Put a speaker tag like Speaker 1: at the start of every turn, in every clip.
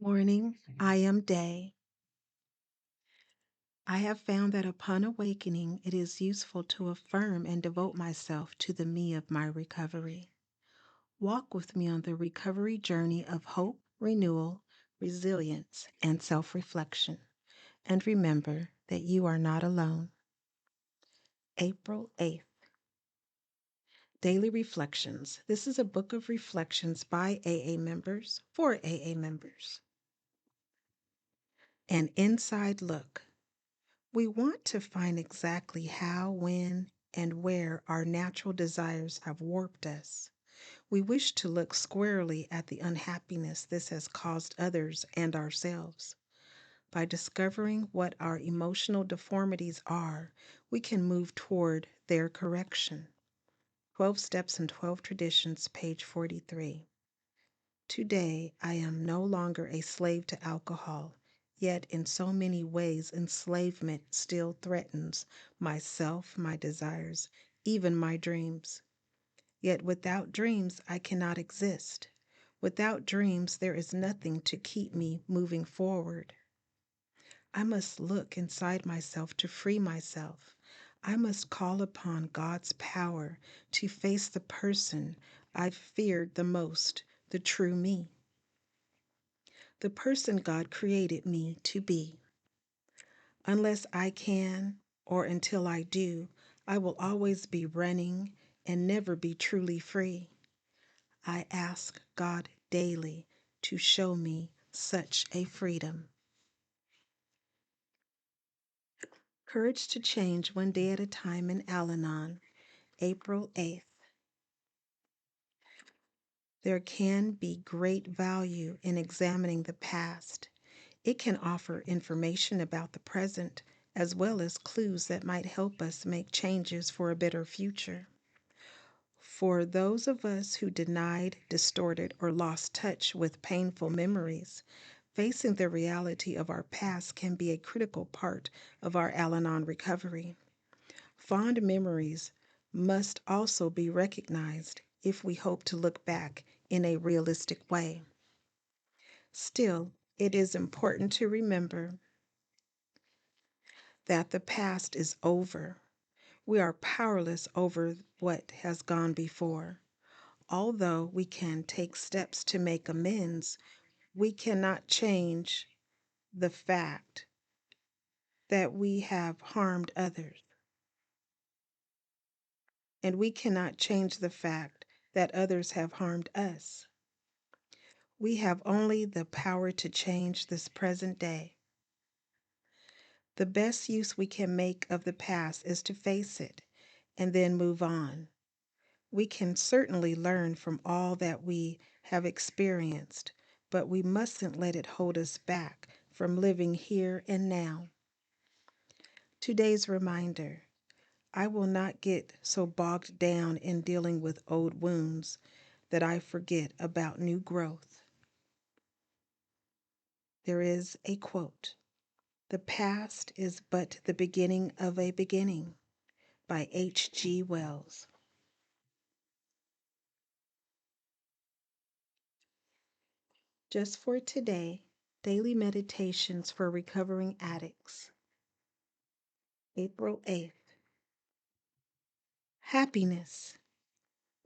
Speaker 1: Morning, I am day. I have found that upon awakening, it is useful to affirm and devote myself to the me of my recovery. Walk with me on the recovery journey of hope, renewal, resilience, and self reflection. And remember that you are not alone. April 8th. Daily Reflections. This is a book of reflections by AA members for AA members. An inside look. We want to find exactly how, when, and where our natural desires have warped us. We wish to look squarely at the unhappiness this has caused others and ourselves. By discovering what our emotional deformities are, we can move toward their correction. 12 Steps and 12 Traditions, page 43. Today, I am no longer a slave to alcohol. Yet, in so many ways, enslavement still threatens myself, my desires, even my dreams. Yet, without dreams, I cannot exist. Without dreams, there is nothing to keep me moving forward. I must look inside myself to free myself. I must call upon God's power to face the person I've feared the most, the true me, the person God created me to be. Unless I can, or until I do, I will always be running and never be truly free. I ask God daily to show me such a freedom. Courage to Change One Day at a Time in Al-Anon, April 8th. There can be great value in examining the past. It can offer information about the present as well as clues that might help us make changes for a better future. For those of us who denied, distorted, or lost touch with painful memories, facing the reality of our past can be a critical part of our Al Anon recovery. Fond memories must also be recognized if we hope to look back in a realistic way. Still, it is important to remember that the past is over. We are powerless over what has gone before. Although we can take steps to make amends, we cannot change the fact that we have harmed others. And we cannot change the fact that others have harmed us. We have only the power to change this present day. The best use we can make of the past is to face it and then move on. We can certainly learn from all that we have experienced, but we mustn't let it hold us back from living here and now. Today's reminder: I will not get so bogged down in dealing with old wounds that I forget about new growth. There is a quote: "The past is but the beginning of a beginning," by H.G. Wells. Just for today, Daily Meditations for Recovering Addicts, April 8th. Happiness.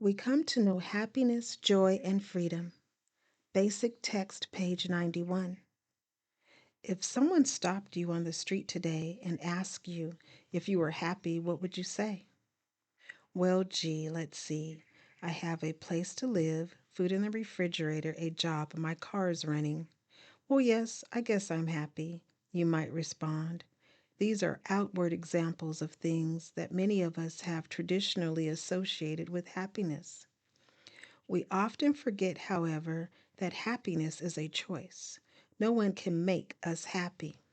Speaker 1: We come to know happiness, joy, and freedom. Basic text, page 91. If someone stopped you on the street today and asked you if you were happy, what would you say? Well, gee, let's see. I have a place to live, food in the refrigerator, a job, and my car's running. Well, yes, I guess I'm happy, you might respond. These are outward examples of things that many of us have traditionally associated with happiness. We often forget, however, that happiness is a choice. No one can make us happy.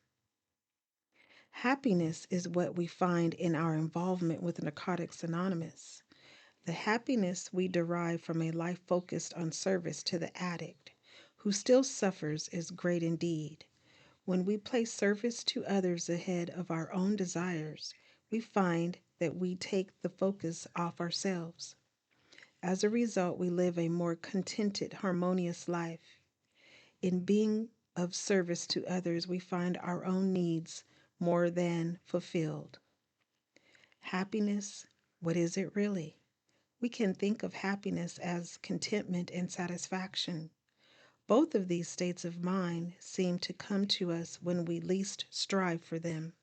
Speaker 1: Happiness is what we find in our involvement with Narcotics Anonymous. The happiness we derive from a life focused on service to the addict, who still suffers, is great indeed. When we place service to others ahead of our own desires, we find that we take the focus off ourselves. As a result, we live a more contented, harmonious life. In being of service to others, we find our own needs more than fulfilled. Happiness, what is it really? We can think of happiness as contentment and satisfaction. Both of these states of mind seem to come to us when we least strive for them.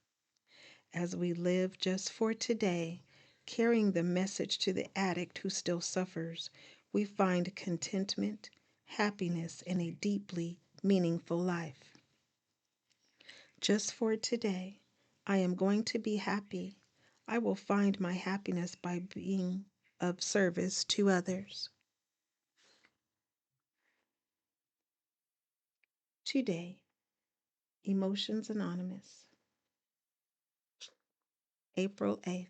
Speaker 1: As we live just for today, carrying the message to the addict who still suffers, we find contentment, happiness, and a deeply meaningful life. Just for today, I am going to be happy. I will find my happiness by being of service to others. Today, Emotions Anonymous, April 8th.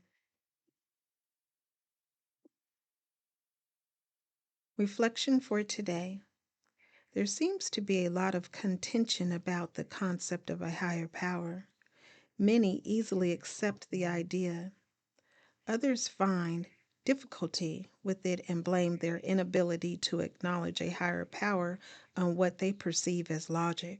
Speaker 1: Reflection for today. There seems to be a lot of contention about the concept of a higher power. Many easily accept the idea. Others find difficulty with it and blame their inability to acknowledge a higher power on what they perceive as logic.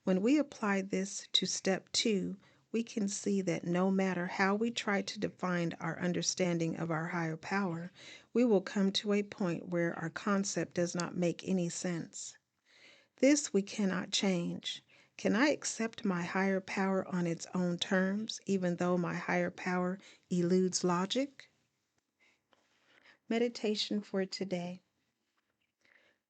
Speaker 1: When we apply this to step 2, we can see that no matter how we try to define our understanding of our higher power, we will come to a point where our concept does not make any sense. This we cannot change. Can I accept my higher power on its own terms, even though my higher power eludes logic? Meditation for today.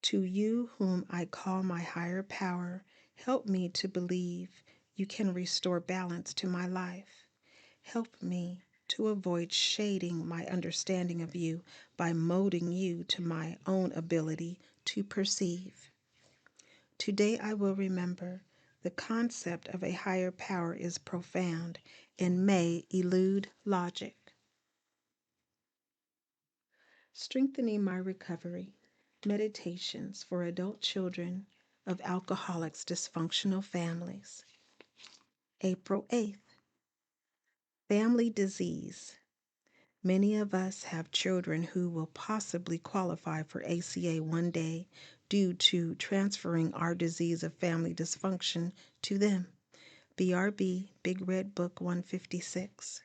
Speaker 1: To you whom I call my higher power, help me to believe you can restore balance to my life. Help me to avoid shading my understanding of you by molding you to my own ability to perceive. Today I will remember the concept of a higher power is profound and may elude logic. Strengthening my recovery. Meditations for adult children of alcoholics' dysfunctional families. April 8th. Family disease. Many of us have children who will possibly qualify for ACA one day due to transferring our disease of family dysfunction to them. BRB, Big Red Book 156.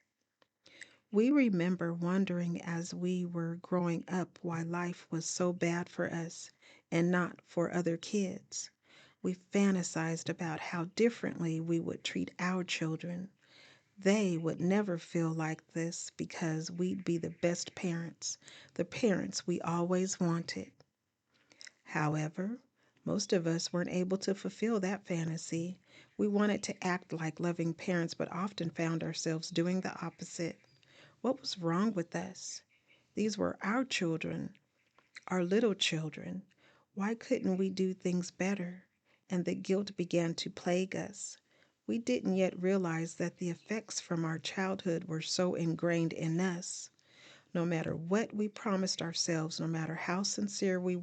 Speaker 1: We remember wondering as we were growing up why life was so bad for us and not for other kids. We fantasized about how differently we would treat our children. They would never feel like this because we'd be the best parents, the parents we always wanted. However, most of us weren't able to fulfill that fantasy. We wanted to act like loving parents, but often found ourselves doing the opposite. What was wrong with us? These were our children, our little children. Why couldn't we do things better? And the guilt began to plague us. We didn't yet realize that the effects from our childhood were so ingrained in us. No matter what we promised ourselves, no matter how sincere we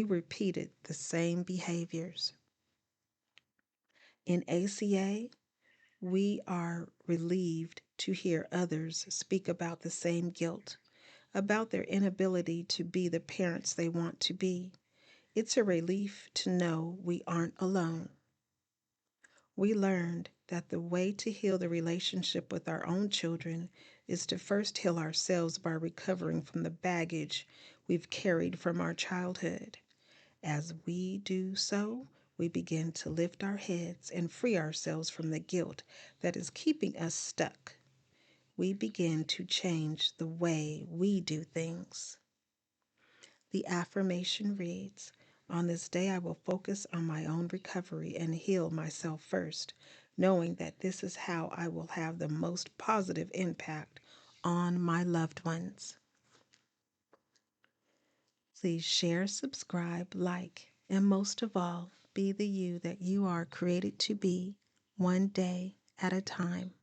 Speaker 1: repeated the same behaviors. In ACA, we are relieved to hear others speak about the same guilt, about their inability to be the parents they want to be. It's a relief to know we aren't alone. We learned that the way to heal the relationship with our own children is to first heal ourselves by recovering from the baggage we've carried from our childhood. As we do so, we begin to lift our heads and free ourselves from the guilt that is keeping us stuck. We begin to change the way we do things. The affirmation reads, "On this day I will focus on my own recovery and heal myself first, knowing that this is how I will have the most positive impact on my loved ones." Please share, subscribe, like, and most of all, be the you that you are created to be, one day at a time.